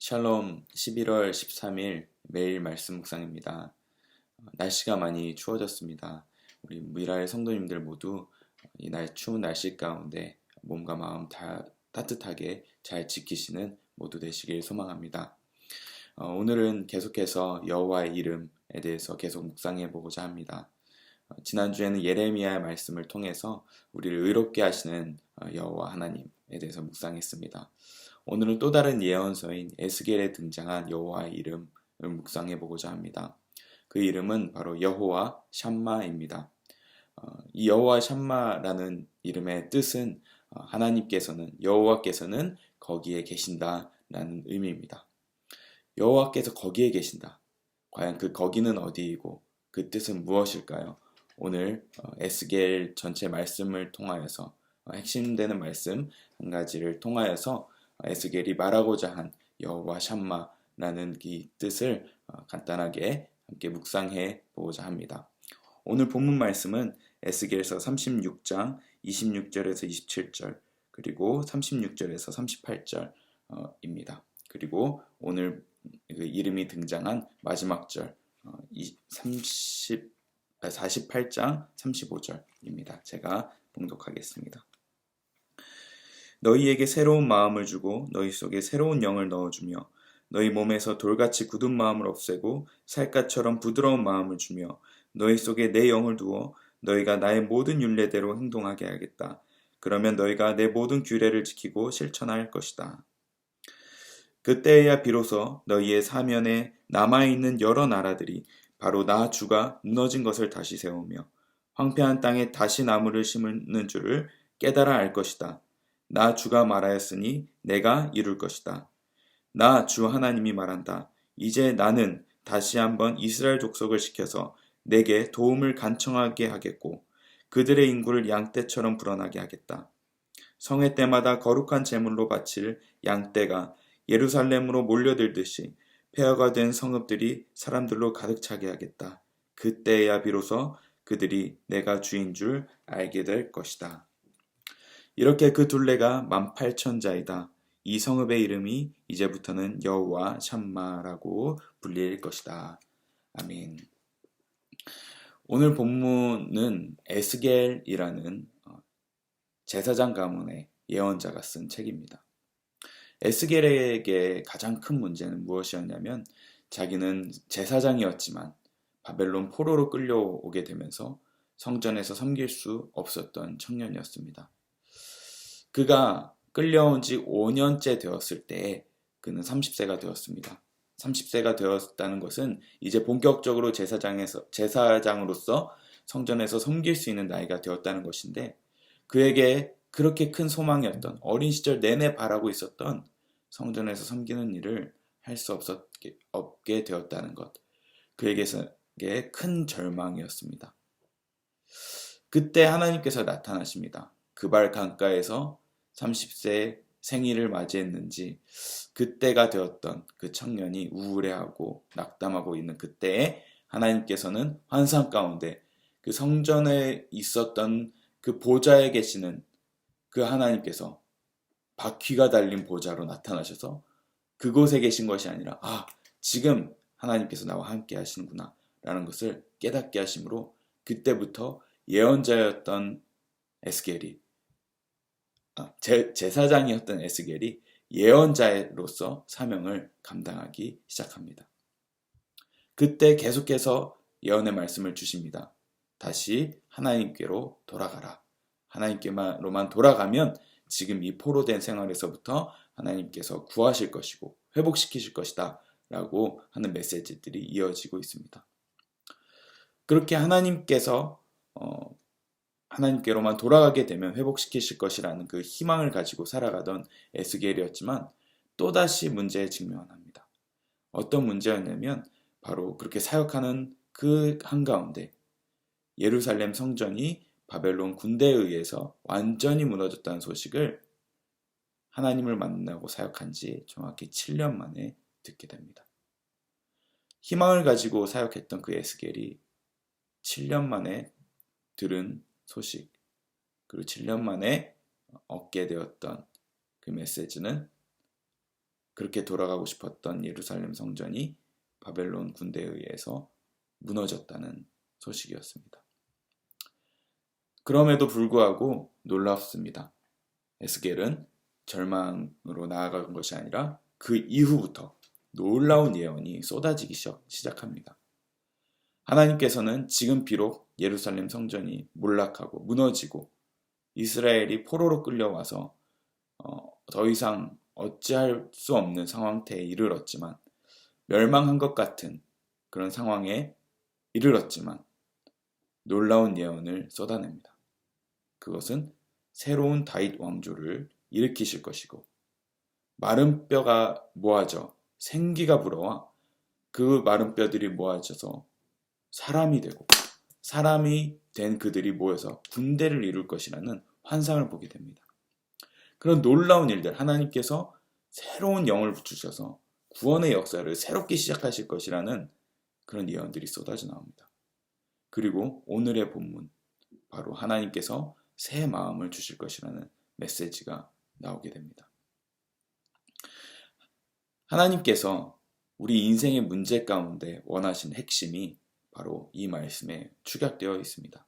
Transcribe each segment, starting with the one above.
샬롬 11월 13일 매일 말씀 묵상입니다. 날씨가 많이 추워졌습니다. 우리 미라의 성도님들 모두 이 추운 날씨 가운데 몸과 마음 다 따뜻하게 잘 지키시는 모두 되시길 소망합니다. 오늘은 계속해서 여호와의 이름에 대해서 계속 묵상해 보고자 합니다. 지난주에는 예레미야의 말씀을 통해서 우리를 의롭게 하시는 여호와 하나님에 대해서 묵상했습니다. 오늘은 또 다른 예언서인 에스겔에 등장한 여호와의 이름을 묵상해 보고자 합니다. 그 이름은 바로 여호와 샴마입니다. 이 여호와 샴마라는 이름의 뜻은 하나님께서는 여호와께서는 거기에 계신다라는 의미입니다. 여호와께서 거기에 계신다. 과연 그 거기는 어디이고 그 뜻은 무엇일까요? 오늘 에스겔 전체 말씀을 통하여서 핵심되는 말씀 한 가지를 통하여서 에스겔이 말하고자 한 여호와 샴마라는 이 뜻을 간단하게 함께 묵상해 보고자 합니다. 오늘 본문 말씀은 에스겔서 36장 26절에서 27절 그리고 36절에서 38절입니다. 그리고 오늘 그 이름이 등장한 마지막 절 48장 35절입니다. 제가 봉독하겠습니다. 너희에게 새로운 마음을 주고 너희 속에 새로운 영을 넣어주며 너희 몸에서 돌같이 굳은 마음을 없애고 살갗처럼 부드러운 마음을 주며 너희 속에 내 영을 두어 너희가 나의 모든 율례대로 행동하게 하겠다. 그러면 너희가 내 모든 규례를 지키고 실천할 것이다. 그때에야 비로소 너희의 사면에 남아있는 여러 나라들이 바로 나 주가 무너진 것을 다시 세우며 황폐한 땅에 다시 나무를 심는 줄을 깨달아 알 것이다. 나 주가 말하였으니 내가 이룰 것이다. 나 주 하나님이 말한다. 이제 나는 다시 한번 이스라엘 족속을 시켜서 내게 도움을 간청하게 하겠고 그들의 인구를 양떼처럼 불어나게 하겠다. 성회 때마다 거룩한 제물로 바칠 양떼가 예루살렘으로 몰려들듯이 폐허가 된 성읍들이 사람들로 가득 차게 하겠다. 그때야 비로소 그들이 내가 주인 줄 알게 될 것이다. 이렇게 그 둘레가 18,000자이다. 이 성읍의 이름이 이제부터는 여호와 샴마라고 불릴 것이다. 아멘. 오늘 본문은 에스겔이라는 제사장 가문의 예언자가 쓴 책입니다. 에스겔에게 가장 큰 문제는 무엇이었냐면 자기는 제사장이었지만 바벨론 포로로 끌려오게 되면서 성전에서 섬길 수 없었던 청년이었습니다. 그가 끌려온 지 5년째 되었을 때에 그는 30세가 되었습니다. 30세가 되었다는 것은 이제 본격적으로 제사장으로서 성전에서 섬길 수 있는 나이가 되었다는 것인데 그에게 그렇게 큰 소망이었던 어린 시절 내내 바라고 있었던 성전에서 섬기는 일을 할 수 없게 되었다는 것. 그에게 큰 절망이었습니다. 그때 하나님께서 나타나십니다. 그발 강가에서 30세 생일을 맞이했는지 그때가 되었던 그 청년이 우울해하고 낙담하고 있는 그때에 하나님께서는 환상 가운데 그 성전에 있었던 그 보좌에 계시는 그 하나님께서 바퀴가 달린 보좌로 나타나셔서 그곳에 계신 것이 아니라 지금 하나님께서 나와 함께 하시는구나 라는 것을 깨닫게 하심으로 그때부터 예언자였던 에스겔이 제사장이었던 에스겔이 예언자로서 사명을 감당하기 시작합니다. 그때 계속해서 예언의 말씀을 주십니다. 다시 하나님께로 돌아가라. 하나님께로만 돌아가면 지금 이 포로된 생활에서부터 하나님께서 구하실 것이고 회복시키실 것이다 라고 하는 메시지들이 이어지고 있습니다. 그렇게 하나님께로만 돌아가게 되면 회복시키실 것이라는 그 희망을 가지고 살아가던 에스겔이었지만 또다시 문제에 직면합니다. 어떤 문제였냐면 바로 그렇게 사역하는 그 한가운데 예루살렘 성전이 바벨론 군대에 의해서 완전히 무너졌다는 소식을 하나님을 만나고 사역한 지 정확히 7년 만에 듣게 됩니다. 희망을 가지고 사역했던 그 에스겔이 7년 만에 들은 소식, 그리고 7년 만에 얻게 되었던 그 메시지는 그렇게 돌아가고 싶었던 예루살렘 성전이 바벨론 군대에 의해서 무너졌다는 소식이었습니다. 그럼에도 불구하고 놀랍습니다. 에스겔은 절망으로 나아간 것이 아니라 그 이후부터 놀라운 예언이 쏟아지기 시작합니다. 하나님께서는 지금 비록 예루살렘 성전이 몰락하고 무너지고 이스라엘이 포로로 끌려와서 더 이상 어찌할 수 없는 상황태에 이르렀지만, 멸망한 것 같은 그런 상황에 이르렀지만 놀라운 예언을 쏟아냅니다. 그것은 새로운 다윗 왕조를 일으키실 것이고, 마른 뼈가 모아져 생기가 불어와 그 마른 뼈들이 모아져서 사람이 되고, 사람이 된 그들이 모여서 군대를 이룰 것이라는 환상을 보게 됩니다. 그런 놀라운 일들, 하나님께서 새로운 영을 주셔서 구원의 역사를 새롭게 시작하실 것이라는 그런 예언들이 쏟아져 나옵니다. 그리고 오늘의 본문, 바로 하나님께서 새 마음을 주실 것이라는 메시지가 나오게 됩니다. 하나님께서 우리 인생의 문제 가운데 원하신 핵심이 바로 이 말씀에 축약되어 있습니다.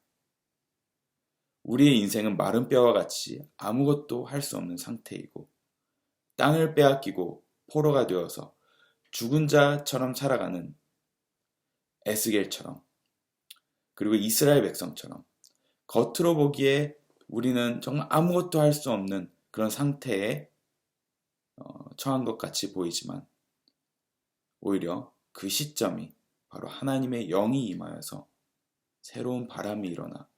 우리의 인생은 마른 뼈와 같이 아무것도 할 수 없는 상태이고, 땅을 빼앗기고 포로가 되어서 죽은 자처럼 살아가는 에스겔처럼, 그리고 이스라엘 백성처럼 겉으로 보기에 우리는 정말 아무것도 할 수 없는 그런 상태에 처한 것 같이 보이지만, 오히려 그 시점이 바로 하나님의 영이 임하여서 새로운 바람이 일어나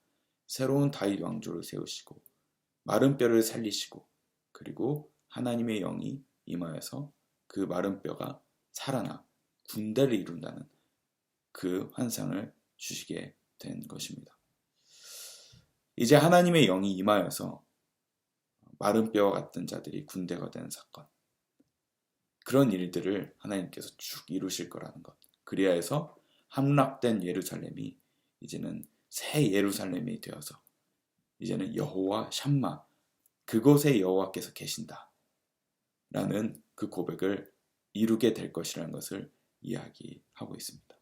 새로운 다윗 왕조를 세우시고 마른 뼈를 살리시고, 그리고 하나님의 영이 임하여서 그 마른 뼈가 살아나 군대를 이룬다는 그 환상을 주시게 된 것입니다. 이제 하나님의 영이 임하여서 마른 뼈와 같은 자들이 군대가 되는 사건, 그런 일들을 하나님께서 쭉 이루실 거라는 것, 그리하여서 함락된 예루살렘이 이제는 새 예루살렘이 되어서 이제는 여호와 샴마, 그곳에 여호와께서 계신다 라는 그 고백을 이루게 될 것이라는 것을 이야기하고 있습니다.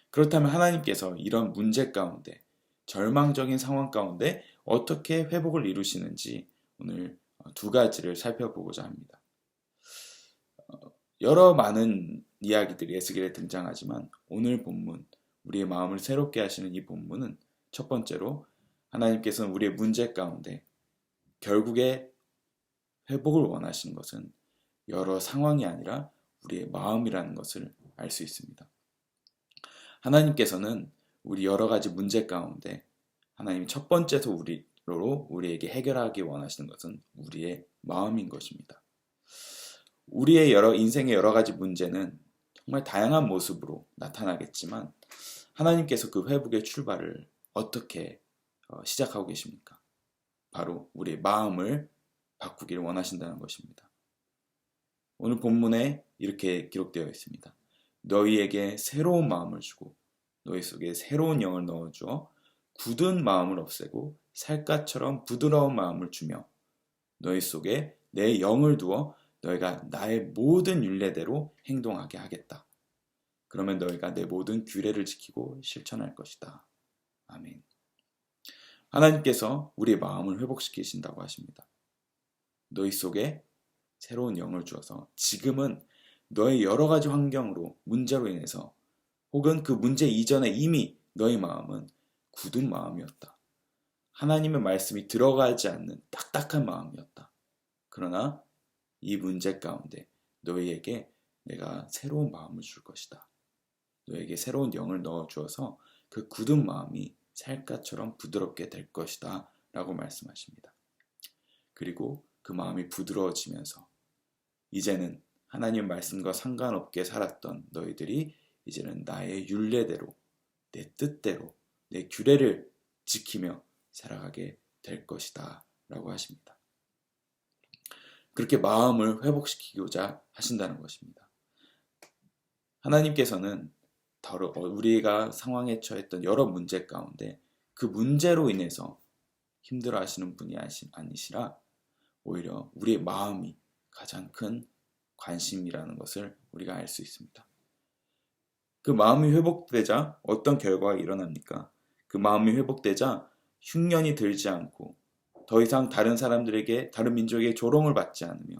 그렇다면 하나님께서 이런 문제 가운데, 절망적인 상황 가운데 어떻게 회복을 이루시는지 오늘 두 가지를 살펴보고자 합니다. 여러 많은 이야기들이 에스겔에 등장하지만 오늘 본문, 우리의 마음을 새롭게 하시는 이 본문은 첫 번째로 하나님께서는 우리의 문제 가운데 결국에 회복을 원하시는 것은 여러 상황이 아니라 우리의 마음이라는 것을 알 수 있습니다. 하나님께서는 우리 여러 가지 문제 가운데 하나님이 첫 번째 소리로 우리에게 해결하기 원하시는 것은 우리의 마음인 것입니다. 우리의 인생의 여러 가지 문제는 정말 다양한 모습으로 나타나겠지만, 하나님께서 그 회복의 출발을 어떻게 시작하고 계십니까? 바로 우리의 마음을 바꾸기를 원하신다는 것입니다. 오늘 본문에 이렇게 기록되어 있습니다. 너희에게 새로운 마음을 주고 너희 속에 새로운 영을 넣어주어 굳은 마음을 없애고 살갗처럼 부드러운 마음을 주며 너희 속에 내 영을 두어 너희가 나의 모든 율례대로 행동하게 하겠다. 그러면 너희가 내 모든 규례를 지키고 실천할 것이다. 아멘. 하나님께서 우리의 마음을 회복시키신다고 하십니다. 너희 속에 새로운 영을 주어서 지금은 너의 여러 가지 환경으로, 문제로 인해서 혹은 그 문제 이전에 이미 너희 마음은 굳은 마음이었다. 하나님의 말씀이 들어가지 않는 딱딱한 마음이었다. 그러나 이 문제 가운데 너희에게 내가 새로운 마음을 줄 것이다. 너에게 새로운 영을 넣어 주어서 그 굳은 마음이 살갗처럼 부드럽게 될 것이다 라고 말씀하십니다. 그리고 그 마음이 부드러워지면서 이제는 하나님 말씀과 상관없게 살았던 너희들이 이제는 나의 율례대로, 내 뜻대로, 내 규례를 지키며 살아가게 될 것이다 라고 하십니다. 그렇게 마음을 회복시키고자 하신다는 것입니다. 하나님께서는 우리가 상황에 처했던 여러 문제 가운데 그 문제로 인해서 힘들어 하시는 분이 아니시라 오히려 우리의 마음이 가장 큰 관심이라는 것을 우리가 알 수 있습니다. 그 마음이 회복되자 어떤 결과가 일어납니까? 그 마음이 회복되자 흉년이 들지 않고 더 이상 다른 사람들에게, 다른 민족에게 조롱을 받지 않으며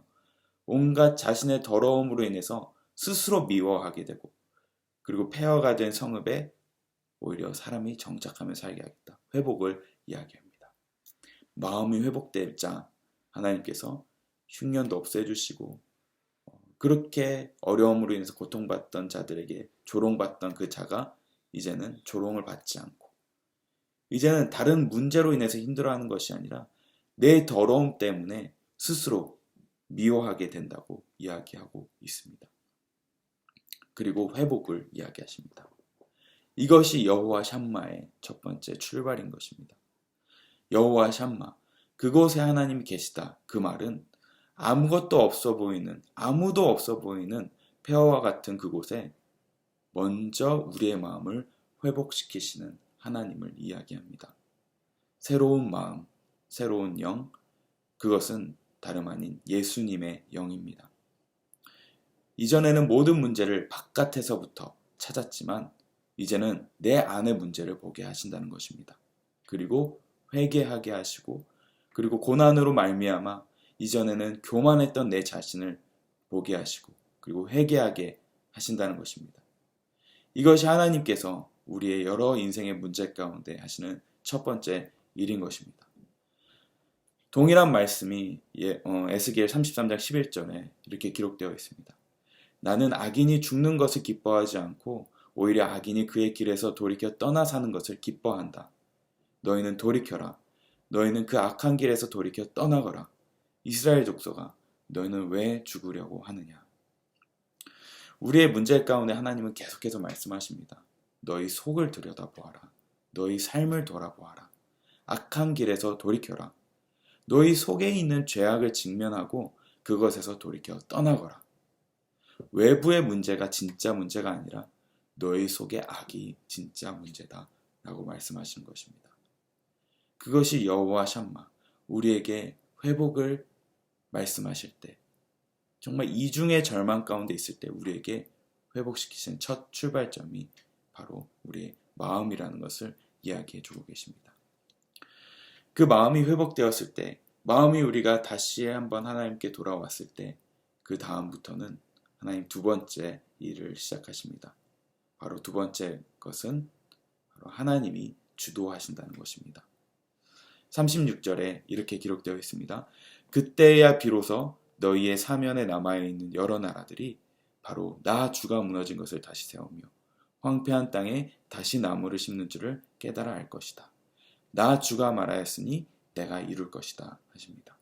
온갖 자신의 더러움으로 인해서 스스로 미워하게 되고, 그리고 폐허가 된 성읍에 오히려 사람이 정착하며 살게 하겠다. 회복을 이야기합니다. 마음이 회복되자 하나님께서 흉년도 없애주시고, 그렇게 어려움으로 인해서 고통받던 자들에게 조롱받던 그 자가 이제는 조롱을 받지 않고, 이제는 다른 문제로 인해서 힘들어하는 것이 아니라 내 더러움 때문에 스스로 미워하게 된다고 이야기하고 있습니다. 그리고 회복을 이야기하십니다. 이것이 여호와 샴마의 첫 번째 출발인 것입니다. 여호와 샴마, 그곳에 하나님이 계시다. 그 말은 아무것도 없어 보이는, 아무도 없어 보이는 폐허와 같은 그곳에 먼저 우리의 마음을 회복시키시는 하나님을 이야기합니다. 새로운 마음, 새로운 영, 그것은 다름 아닌 예수님의 영입니다. 이전에는 모든 문제를 바깥에서부터 찾았지만 이제는 내 안의 문제를 보게 하신다는 것입니다. 그리고 회개하게 하시고, 그리고 고난으로 말미암아 이전에는 교만했던 내 자신을 보게 하시고, 그리고 회개하게 하신다는 것입니다. 이것이 하나님께서 우리의 여러 인생의 문제 가운데 하시는 첫 번째 일인 것입니다. 동일한 말씀이 에스겔 33장 11절에 이렇게 기록되어 있습니다. 나는 악인이 죽는 것을 기뻐하지 않고 오히려 악인이 그의 길에서 돌이켜 떠나 사는 것을 기뻐한다. 너희는 돌이켜라. 너희는 그 악한 길에서 돌이켜 떠나거라. 이스라엘 족속아, 너희는 왜 죽으려고 하느냐. 우리의 문제 가운데 하나님은 계속해서 말씀하십니다. 너희 속을 들여다보아라. 너희 삶을 돌아보아라. 악한 길에서 돌이켜라. 너희 속에 있는 죄악을 직면하고 그것에서 돌이켜 떠나거라. 외부의 문제가 진짜 문제가 아니라 너희 속의 악이 진짜 문제다 라고 말씀하시는 것입니다. 그것이 여호와 샴마, 우리에게 회복을 말씀하실 때, 정말 이중의 절망 가운데 있을 때 우리에게 회복시키시는 첫 출발점이 바로 우리의 마음이라는 것을 이야기해 주고 계십니다. 그 마음이 회복되었을 때, 마음이 우리가 다시 한번 하나님께 돌아왔을 때, 그 다음부터는 하나님 두 번째 일을 시작하십니다. 바로 두 번째 것은 바로 하나님이 주도하신다는 것입니다. 36절에 이렇게 기록되어 있습니다. 그때야 비로소 너희의 사면에 남아있는 여러 나라들이 바로 나 주가 무너진 것을 다시 세우며 황폐한 땅에 다시 나무를 심는 줄을 깨달아 알 것이다. 나 주가 말하였으니 내가 이룰 것이다 하십니다.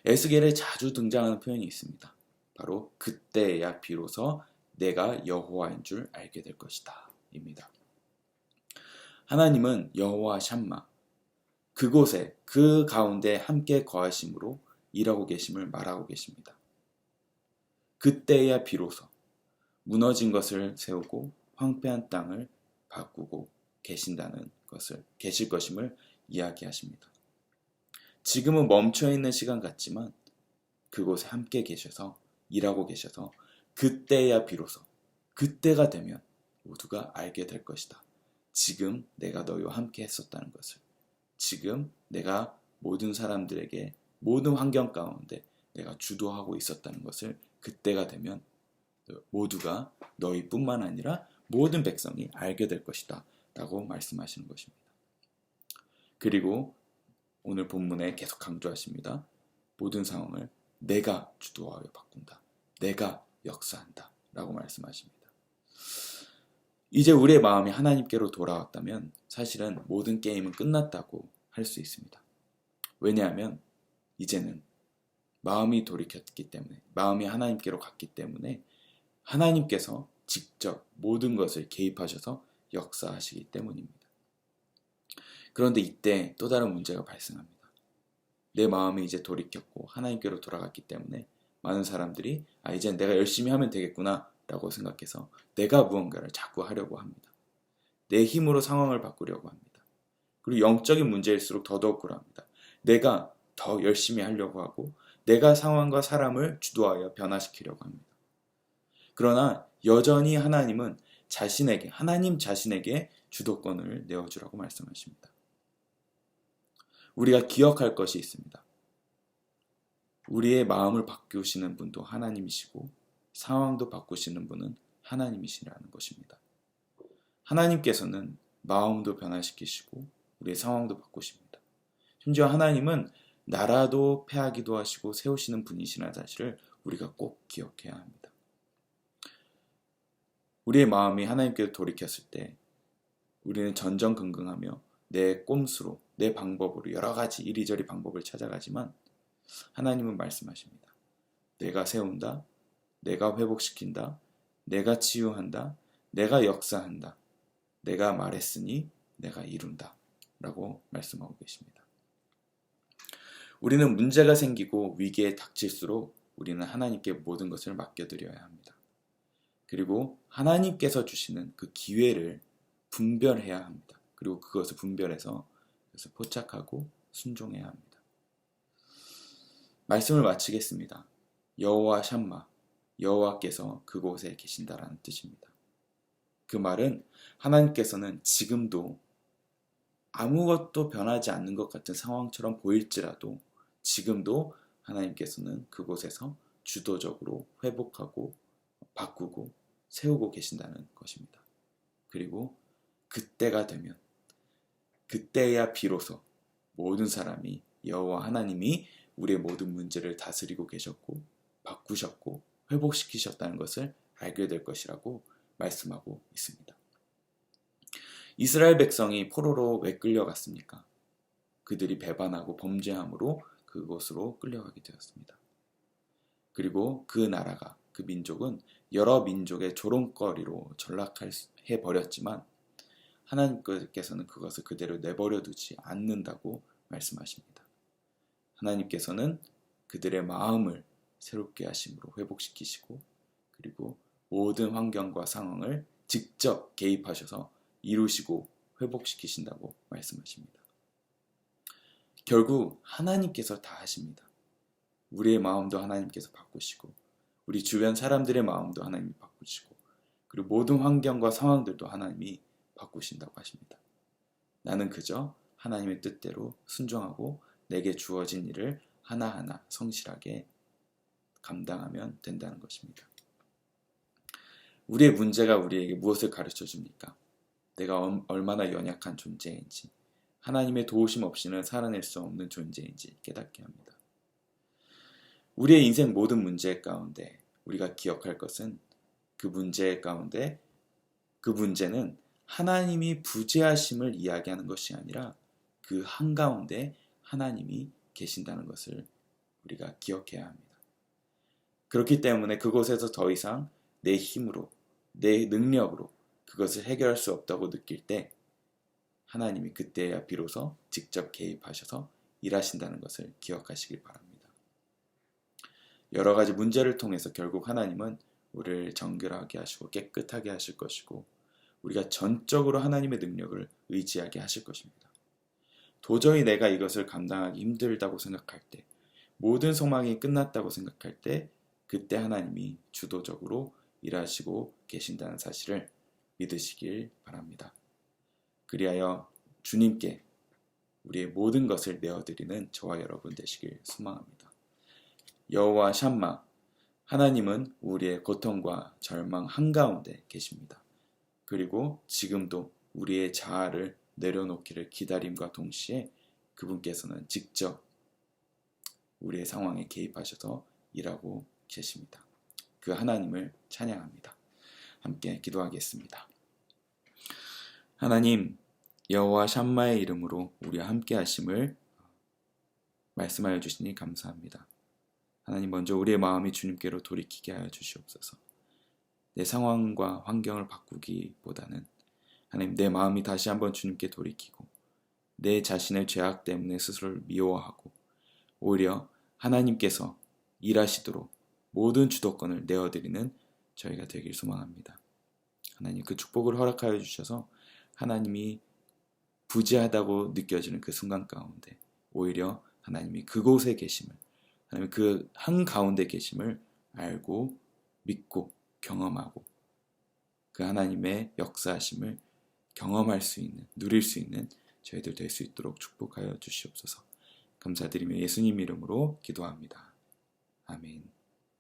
에스겔에 자주 등장하는 표현이 있습니다. 바로 그때야 비로소 내가 여호와인 줄 알게 될 것이다 입니다. 하나님은 여호와 샴마, 그곳에 그 가운데 함께 거하심으로 일하고 계심을 말하고 계십니다. 그때야 비로소 무너진 것을 세우고 황폐한 땅을 바꾸고 계신다는 것을, 계실 것임을 이야기하십니다. 지금은 멈춰있는 시간 같지만 그곳에 함께 계셔서 일하고 계셔서 그때야 비로소, 그때가 되면 모두가 알게 될 것이다. 지금 내가 너희와 함께 했었다는 것을, 지금 내가 모든 사람들에게 모든 환경 가운데 내가 주도하고 있었다는 것을 그때가 되면 모두가 너희뿐만 아니라 모든 백성이 알게 될 것이다 라고 말씀하시는 것입니다. 그리고 오늘 본문에 계속 강조하십니다. 모든 상황을 내가 주도하여 바꾼다. 내가 역사한다 라고 말씀하십니다. 이제 우리의 마음이 하나님께로 돌아왔다면 사실은 모든 게임은 끝났다고 할 수 있습니다. 왜냐하면 이제는 마음이 돌이켰기 때문에, 마음이 하나님께로 갔기 때문에 하나님께서 직접 모든 것을 개입하셔서 역사하시기 때문입니다. 그런데 이때 또 다른 문제가 발생합니다. 내 마음이 이제 돌이켰고 하나님께로 돌아갔기 때문에 많은 사람들이 이젠 내가 열심히 하면 되겠구나 라고 생각해서 내가 무언가를 자꾸 하려고 합니다. 내 힘으로 상황을 바꾸려고 합니다. 그리고 영적인 문제일수록 더더욱 그러합니다. 내가 더 열심히 하려고 하고 내가 상황과 사람을 주도하여 변화시키려고 합니다. 그러나 여전히 하나님은 하나님 자신에게 주도권을 내어주라고 말씀하십니다. 우리가 기억할 것이 있습니다. 우리의 마음을 바꾸시는 분도 하나님이시고 상황도 바꾸시는 분은 하나님이시라는 것입니다. 하나님께서는 마음도 변화시키시고 우리의 상황도 바꾸십니다. 심지어 하나님은 나라도 패하기도 하시고 세우시는 분이시라는 사실을 우리가 꼭 기억해야 합니다. 우리의 마음이 하나님께로 돌이켰을 때 우리는 전전긍긍하며 내 꼼수로, 내 방법으로 여러 가지 이리저리 방법을 찾아가지만 하나님은 말씀하십니다. 내가 세운다, 내가 회복시킨다, 내가 치유한다, 내가 역사한다, 내가 말했으니 내가 이룬다 라고 말씀하고 계십니다. 우리는 문제가 생기고 위기에 닥칠수록 우리는 하나님께 모든 것을 맡겨드려야 합니다. 그리고 하나님께서 주시는 그 기회를 분별해야 합니다. 그리고 그것을 분별해서 그것을 포착하고 순종해야 합니다. 말씀을 마치겠습니다. 여호와 샴마, 여호와께서 그곳에 계신다라는 뜻입니다. 그 말은 하나님께서는 지금도 아무것도 변하지 않는 것 같은 상황처럼 보일지라도 지금도 하나님께서는 그곳에서 주도적으로 회복하고 바꾸고 세우고 계신다는 것입니다. 그리고 그때가 되면 그때야 비로소 모든 사람이 여호와 하나님이 우리의 모든 문제를 다스리고 계셨고 바꾸셨고 회복시키셨다는 것을 알게 될 것이라고 말씀하고 있습니다. 이스라엘 백성이 포로로 왜 끌려갔습니까? 그들이 배반하고 범죄함으로 그곳으로 끌려가게 되었습니다. 그리고 그 나라가, 그 민족은 여러 민족의 조롱거리로 전락해 버렸지만 하나님께서는 그것을 그대로 내버려 두지 않는다고 말씀하십니다. 하나님께서는 그들의 마음을 새롭게 하심으로 회복시키시고 그리고 모든 환경과 상황을 직접 개입하셔서 이루시고 회복시키신다고 말씀하십니다. 결국 하나님께서 다 하십니다. 우리의 마음도 하나님께서 바꾸시고 우리 주변 사람들의 마음도 하나님이 바꾸시고 그리고 모든 환경과 상황들도 하나님이 바꾸신다고 하십니다. 나는 그저 하나님의 뜻대로 순종하고 내게 주어진 일을 하나하나 성실하게 감당하면 된다는 것입니다. 우리의 문제가 우리에게 무엇을 가르쳐 줍니까? 내가 얼마나 연약한 존재인지, 하나님의 도우심 없이는 살아낼 수 없는 존재인지 깨닫게 합니다. 우리의 인생 모든 문제 가운데 우리가 기억할 것은 그 문제 가운데 그 문제는 하나님이 부재하심을 이야기하는 것이 아니라 그 한가운데 하나님이 계신다는 것을 우리가 기억해야 합니다. 그렇기 때문에 그곳에서 더 이상 내 힘으로, 내 능력으로 그것을 해결할 수 없다고 느낄 때 하나님이 그때야 비로소 직접 개입하셔서 일하신다는 것을 기억하시길 바랍니다. 여러 가지 문제를 통해서 결국 하나님은 우리를 정결하게 하시고 깨끗하게 하실 것이고 우리가 전적으로 하나님의 능력을 의지하게 하실 것입니다. 도저히 내가 이것을 감당하기 힘들다고 생각할 때, 모든 소망이 끝났다고 생각할 때 그때 하나님이 주도적으로 일하시고 계신다는 사실을 믿으시길 바랍니다. 그리하여 주님께 우리의 모든 것을 내어드리는 저와 여러분 되시길 소망합니다. 여호와 샴마, 하나님은 우리의 고통과 절망 한가운데 계십니다. 그리고 지금도 우리의 자아를 내려놓기를 기다림과 동시에 그분께서는 직접 우리의 상황에 개입하셔서 일하고 계십니다. 그 하나님을 찬양합니다. 함께 기도하겠습니다. 하나님, 여호와 샴마의 이름으로 우리와 함께 하심을 말씀하여 주시니 감사합니다. 하나님, 먼저 우리의 마음이 주님께로 돌이키게 하여 주시옵소서. 내 상황과 환경을 바꾸기보다는 하나님, 내 마음이 다시 한번 주님께 돌이키고 내 자신의 죄악 때문에 스스로를 미워하고 오히려 하나님께서 일하시도록 모든 주도권을 내어드리는 저희가 되길 소망합니다. 하나님, 그 축복을 허락하여 주셔서 하나님이 부재하다고 느껴지는 그 순간 가운데 오히려 하나님이 그곳에 계심을, 하나님 그 한가운데 계심을 알고 믿고 경험하고 그 하나님의 역사하심을 경험할 수 있는, 누릴 수 있는 저희들 될 수 있도록 축복하여 주시옵소서. 감사드리며 예수님 이름으로 기도합니다. 아멘.